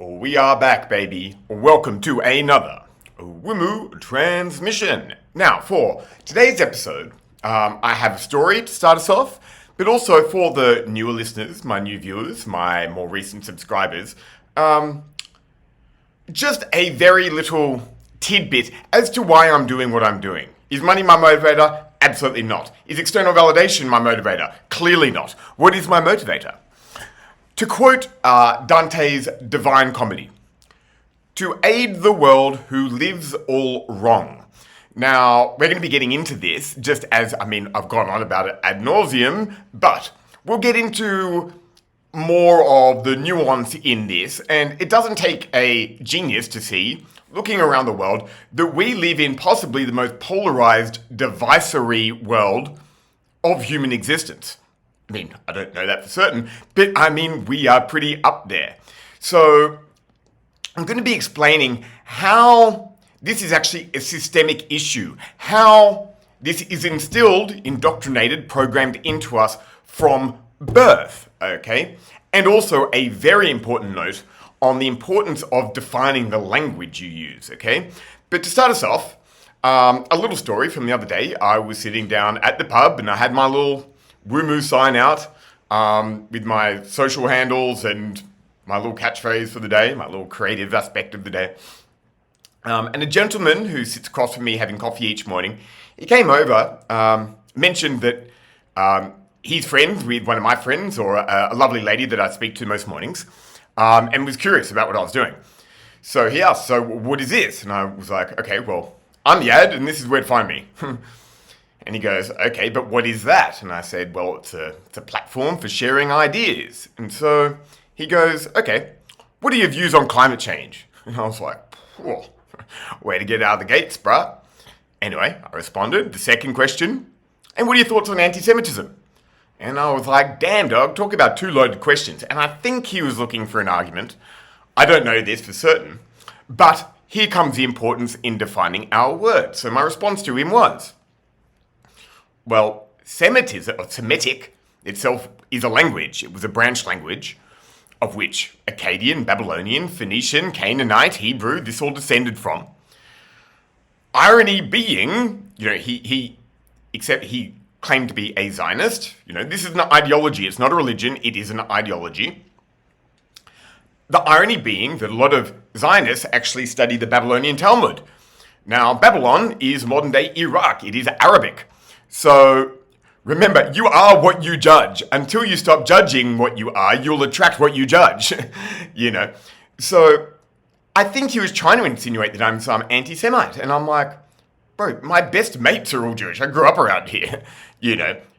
We are back, baby. Welcome to another Wimu transmission. Now, for today's episode, I have a story to start us off, but also for the newer listeners, my new viewers, my more recent subscribers, just a very little tidbit as to why I'm doing what I'm doing. Is money my motivator? Absolutely not. Is external validation my motivator? Clearly not. What is my motivator? To quote Dante's Divine Comedy, to aid the world who lives all wrong. Now, we're going to be getting into this, just as, I've gone on about it ad nauseum, but we'll get into more of the nuance in this, and it doesn't take a genius to see, looking around the world, that we live in possibly the most polarized, divisory world of human existence. I don't know that for certain, but we are pretty up there. So I'm going to be explaining how this is actually a systemic issue, how this is instilled, indoctrinated, programmed into us from birth, okay? And also a very important note on the importance of defining the language you use, okay? But to start us off, a little story from the other day. I was sitting down at the pub and I had my little Wumu sign out with my social handles and my little catchphrase for the day, my little creative aspect of the day. And a gentleman who sits across from me having coffee each morning, he came over, mentioned that he's friends with one of my friends, or a lovely lady that I speak to most mornings, and was curious about what I was doing. So he asked, so what is this? And I was like, okay, well, I'm the ad, and this is where to find me. And he goes, okay, but what is that? And I said, well, it's a platform for sharing ideas. And so he goes, okay, what are your views on climate change? And I was like, whoa, way to get out of the gates, bruh. Anyway, I responded, the second question, and what are your thoughts on anti-Semitism? And I was like, damn, dog, talk about two loaded questions. And I think he was looking for an argument. I don't know this for certain, but here comes the importance in defining our words. So my response to him was, well, Semitism, or Semitic itself, is a language. It was a branch language of which Akkadian, Babylonian, Phoenician, Canaanite, Hebrew, this all descended from. Irony being, he claimed to be a Zionist. This is an ideology. It's not a religion. It is an ideology. The irony being that a lot of Zionists actually study the Babylonian Talmud. Now, Babylon is modern-day Iraq. It is Arabic. So, remember, you are what you judge. Until you stop judging what you are, you'll attract what you judge. So, I think he was trying to insinuate that I'm some anti-Semite. And I'm like, bro, my best mates are all Jewish. I grew up around here.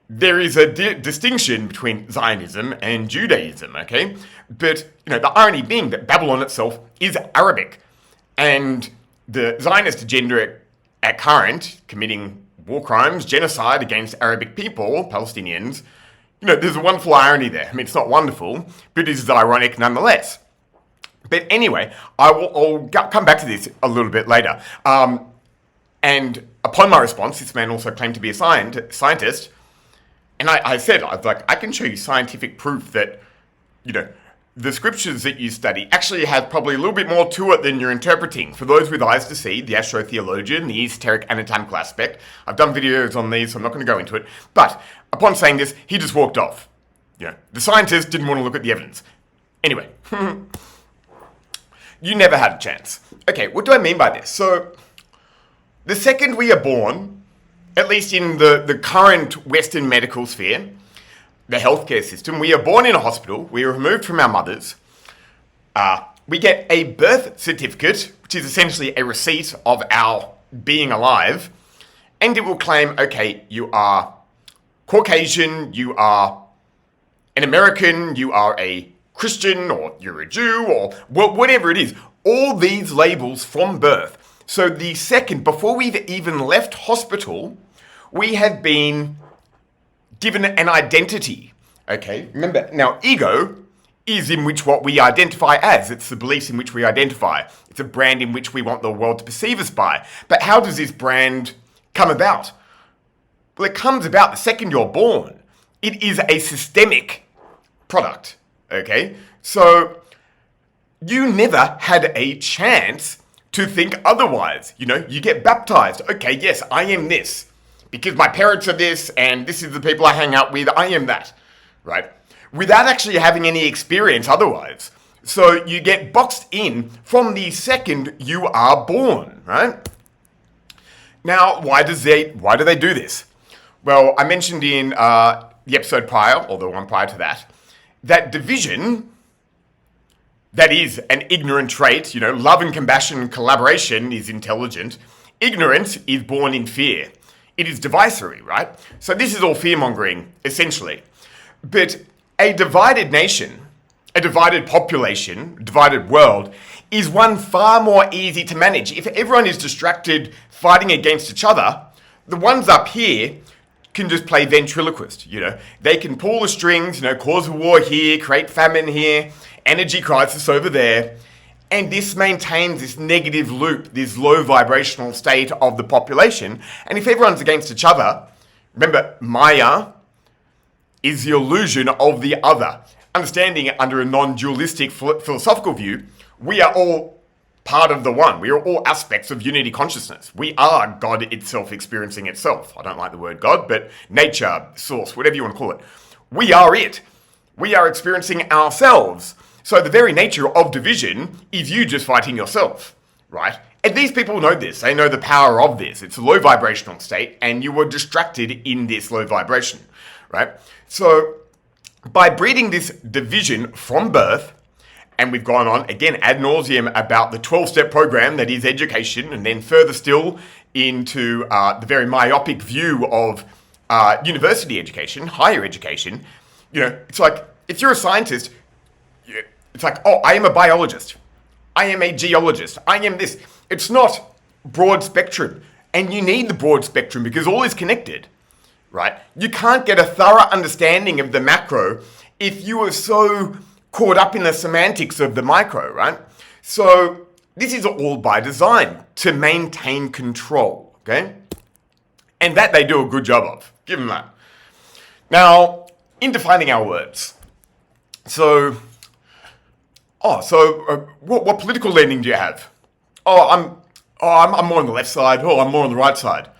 There is a distinction between Zionism and Judaism, okay? But, the irony being that Babylon itself is Arabic. And the Zionist agenda at current, committing war crimes, genocide against Arabic people, Palestinians, there's a wonderful irony there. It's not wonderful, but it is ironic nonetheless. But anyway, I'll come back to this a little bit later. And upon my response, this man also claimed to be a scientist. And I said, I can show you scientific proof that, the scriptures that you study actually have probably a little bit more to it than you're interpreting. For those with eyes to see, the astrotheologian, the esoteric anatomical aspect. I've done videos on these, so I'm not going to go into it. But upon saying this, he just walked off. The scientist didn't want to look at the evidence. Anyway, you never had a chance. Okay, what do I mean by this? So, the second we are born, at least in the current Western medical sphere, the healthcare system, we are born in a hospital, we are removed from our mothers, we get a birth certificate, which is essentially a receipt of our being alive, and it will claim, okay, you are Caucasian, you are an American, you are a Christian, or you're a Jew, or whatever it is. All these labels from birth. So the second, before we've even left hospital, we have been given an identity, okay? Remember, now ego is in which what we identify as. It's the beliefs in which we identify. It's a brand in which we want the world to perceive us by. But how does this brand come about? Well, it comes about the second you're born. It is a systemic product, okay? So you never had a chance to think otherwise. You get baptized. Okay, yes, I am this. Because my parents are this, and this is the people I hang out with, I am that. Right? Without actually having any experience otherwise. So you get boxed in from the second you are born, right? Now, why do they do this? Well, I mentioned in the episode prior, or the one prior to that division, that is an ignorant trait. Love and compassion and collaboration is intelligent. Ignorance is born in fear. It is divisory, right? So this is all fear-mongering, essentially. But a divided nation, a divided population, divided world, is one far more easy to manage. If everyone is distracted fighting against each other, the ones up here can just play ventriloquist, They can pull the strings, cause a war here, create famine here, energy crisis over there, and this maintains this negative loop, this low vibrational state of the population. And if everyone's against each other, remember, Maya is the illusion of the other. Understanding it under a non-dualistic philosophical view, we are all part of the one. We are all aspects of unity consciousness. We are God itself experiencing itself. I don't like the word God, but nature, source, whatever you want to call it. We are it. We are experiencing ourselves. So the very nature of division is you just fighting yourself, right? And these people know this. They know the power of this. It's a low vibrational state, and you were distracted in this low vibration, right? So by breeding this division from birth, and we've gone on, again, ad nauseum about the 12-step program that is education, and then further still into the very myopic view of university education, higher education. It's like, if you're a scientist, it's like, oh, I am a biologist. I am a geologist. I am this. It's not broad spectrum. And you need the broad spectrum because all is connected, right? You can't get a thorough understanding of the macro if you are so caught up in the semantics of the micro, right? So this is all by design to maintain control, okay? And that they do a good job of. Give them that. Now, in defining our words, what political leaning do you have? I'm more on the left side. Oh, I'm more on the right side.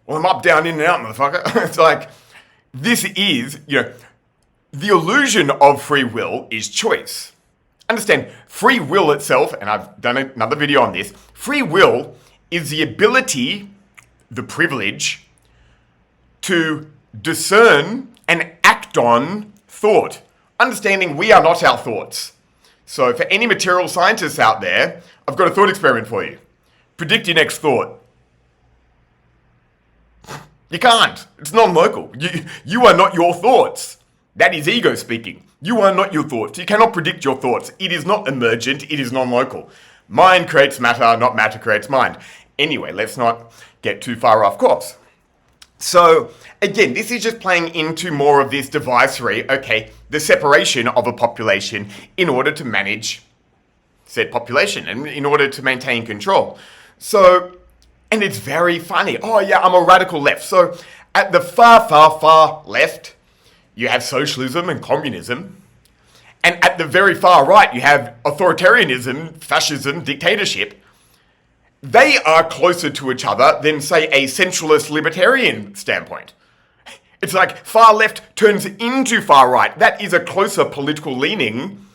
Well, I'm up, down, in and out, motherfucker. It's like, this is, the illusion of free will is choice. Understand, free will itself, and I've done another video on this, free will is the ability, the privilege, to discern and act on thought. Understanding we are not our thoughts. So for any material scientists out there, I've got a thought experiment for you. Predict your next thought. You can't. It's non-local. You are not your thoughts. That is ego speaking. You are not your thoughts. You cannot predict your thoughts. It is not emergent. It is non-local. Mind creates matter, not matter creates mind. Anyway, let's not get too far off course. So, again, this is just playing into more of this divisory, the separation of a population in order to manage said population and in order to maintain control. So, and it's very funny. Oh yeah, I'm a radical left. So, at the far, far, far left, you have socialism and communism. And at the very far right, you have authoritarianism, fascism, dictatorship. They are closer to each other than, say, a centralist libertarian standpoint. It's like far left turns into far right. That is a closer political leaning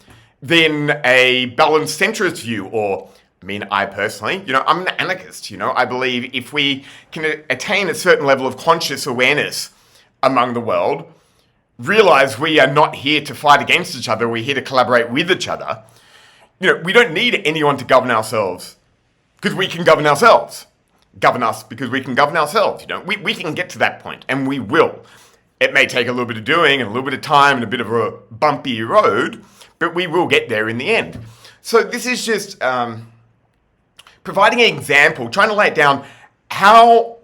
than a balanced centrist view. I personally, I'm an anarchist. I believe if we can attain a certain level of conscious awareness among the world, realize we are not here to fight against each other, we're here to collaborate with each other. We don't need anyone to govern ourselves because we can govern ourselves. Govern us because we can govern ourselves. We can get to that point, and we will. It may take a little bit of doing and a little bit of time and a bit of a bumpy road, but we will get there in the end. So this is just providing an example, trying to lay it down how,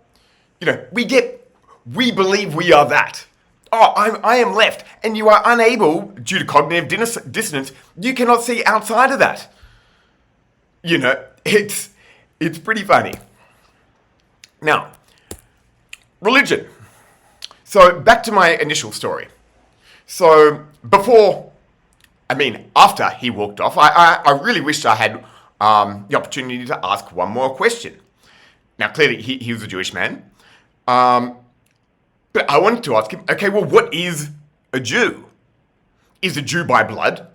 we believe we are that. Oh, I am left, and you are unable, due to cognitive dissonance, you cannot see outside of that. It's pretty funny. Now, religion. So back to my initial story. So before I mean, after he walked off, I really wished I had the opportunity to ask one more question. Now, clearly, he was a Jewish man. But I wanted to ask him, okay, well, what is a Jew? Is a Jew by blood?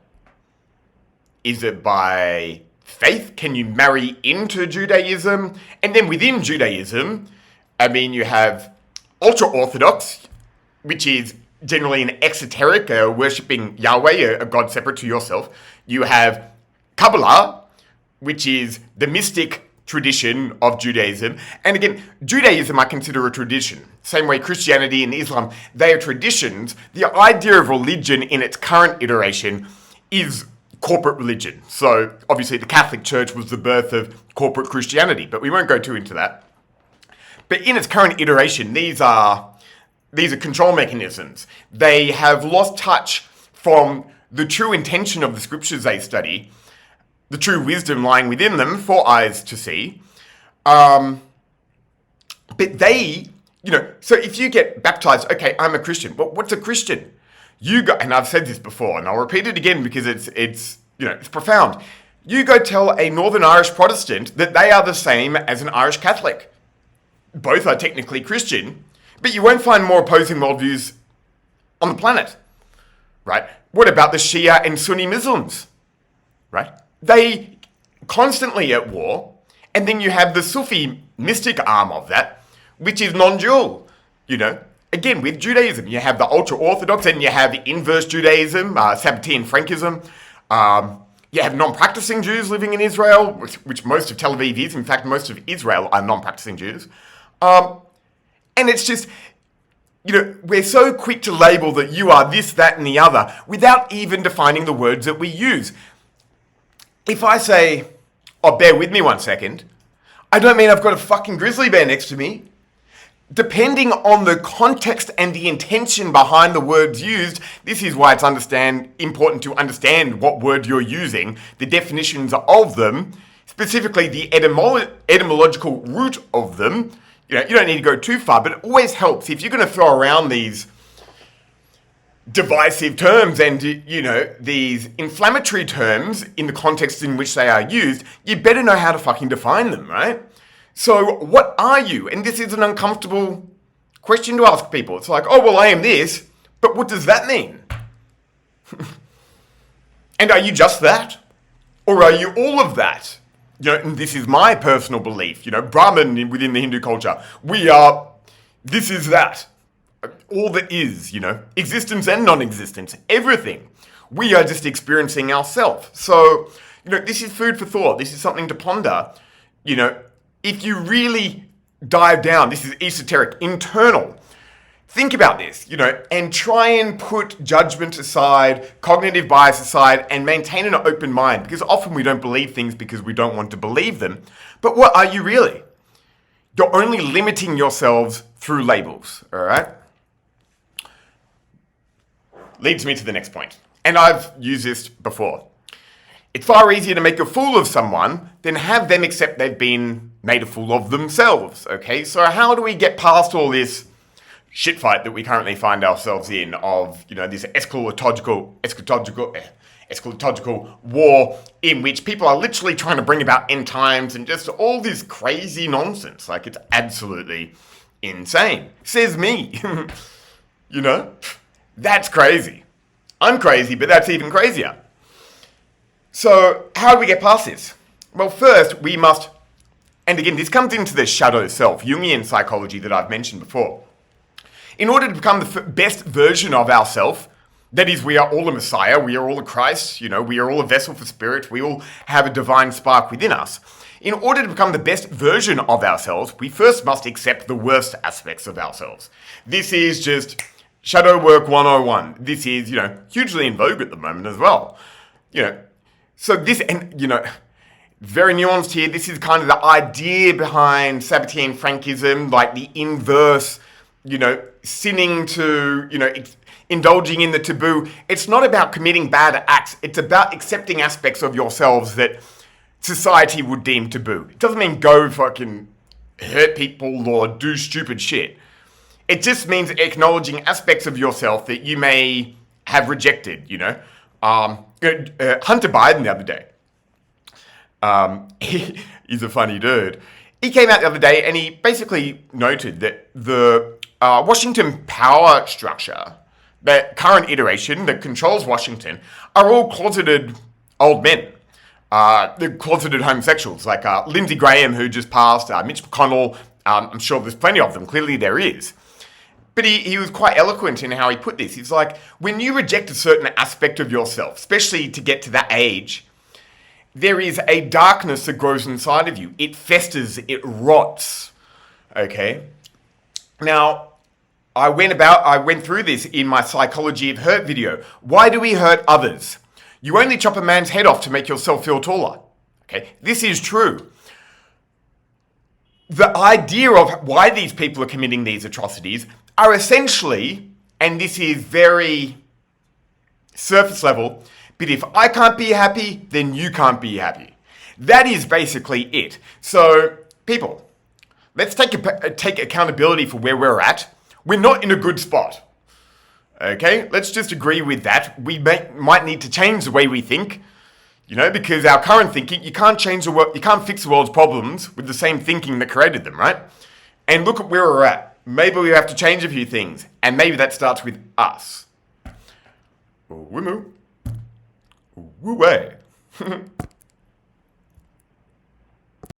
Is it by faith? Can you marry into Judaism? And then within Judaism, I mean, you have ultra-Orthodox, which is generally an exoteric, worshipping Yahweh, a God separate to yourself. You have Kabbalah, which is the mystic tradition of Judaism. And again, Judaism I consider a tradition. Same way Christianity and Islam, they are traditions. The idea of religion in its current iteration is corporate religion. So obviously the Catholic Church was the birth of corporate Christianity, but we won't go too into that. But in its current iteration, these are control mechanisms. They have lost touch from the true intention of the scriptures they study, the true wisdom lying within them for eyes to see. But they, so if you get baptized, okay, I'm a Christian. But what's a Christian? You go, and I've said this before, and I'll repeat it again because it's profound. You go tell a Northern Irish Protestant that they are the same as an Irish Catholic. Both are technically Christian, but you won't find more opposing worldviews on the planet, right? What about the Shia and Sunni Muslims, right? They constantly at war, and then you have the Sufi mystic arm of that, which is non-dual, Again, with Judaism, you have the ultra-Orthodox and you have inverse Judaism, Sabbatean Frankism. You have non-practicing Jews living in Israel, which most of Tel Aviv is. In fact, most of Israel are non-practicing Jews. And it's just, we're so quick to label that you are this, that, and the other without even defining the words that we use. If I say, bear with me 1 second, I don't mean I've got a fucking grizzly bear next to me. Depending on the context and the intention behind the words used, this is why it's important to understand what word you're using, the definitions of them, specifically the etymological root of them. You don't need to go too far, but it always helps if you're going to throw around these divisive terms and, these inflammatory terms in the context in which they are used, you better know how to fucking define them, right? So what are you? And this is an uncomfortable question to ask people. It's like, I am this, but what does that mean? And are you just that? Or are you all of that? And this is my personal belief, Brahman within the Hindu culture. This is that. All that is, existence and non-existence, everything. We are just experiencing ourselves. So, this is food for thought. This is something to ponder. If you really dive down, this is esoteric, internal. Think about this, and try and put judgment aside, cognitive bias aside, and maintain an open mind. Because often we don't believe things because we don't want to believe them. But what are you really? You're only limiting yourselves through labels, all right? Leads me to the next point. And I've used this before. It's far easier to make a fool of someone than have them accept they've been made a fool of themselves, okay? So how do we get past all this shit fight that we currently find ourselves in of, this eschatological war in which people are literally trying to bring about end times and just all this crazy nonsense. Like, it's absolutely insane. Says me. That's crazy. I'm crazy, but that's even crazier. So, how do we get past this? Well, first, we must, and again, this comes into the shadow self, Jungian psychology that I've mentioned before. In order to become the best version of ourself, that is, we are all a Messiah, we are all a Christ, we are all a vessel for spirit, we all have a divine spark within us. In order to become the best version of ourselves, we first must accept the worst aspects of ourselves. This is just shadow work 101. This is, hugely in vogue at the moment as well. So this, and, very nuanced here, this is kind of the idea behind Sabbatean Frankism, like the inverse, sinning to, indulging in the taboo. It's not about committing bad acts. It's about accepting aspects of yourselves that society would deem taboo. It doesn't mean go fucking hurt people or do stupid shit. It just means acknowledging aspects of yourself that you may have rejected, Hunter Biden the other day. He's a funny dude. He came out the other day and he basically noted that the Washington power structure, the current iteration that controls Washington, are all closeted old men. They're closeted homosexuals, like Lindsey Graham, who just passed, Mitch McConnell. I'm sure there's plenty of them. Clearly there is. But he was quite eloquent in how he put this. He's like, when you reject a certain aspect of yourself, especially to get to that age, there is a darkness that grows inside of you. It festers, it rots. Okay? Now, I went through this in my Psychology of Hurt video. Why do we hurt others? You only chop a man's head off to make yourself feel taller. Okay? This is true. The idea of why these people are committing these atrocities are essentially, and this is very surface level, but if I can't be happy, then you can't be happy. That is basically it. So, people, let's take accountability for where we're at. We're not in a good spot. Okay? Let's just agree with that. We might need to change the way we think, because our current thinking, you can't change the world, you can't fix the world's problems with the same thinking that created them, right? And look at where we're at. Maybe we have to change a few things, and maybe that starts with us. Woo-moo. Woo-way.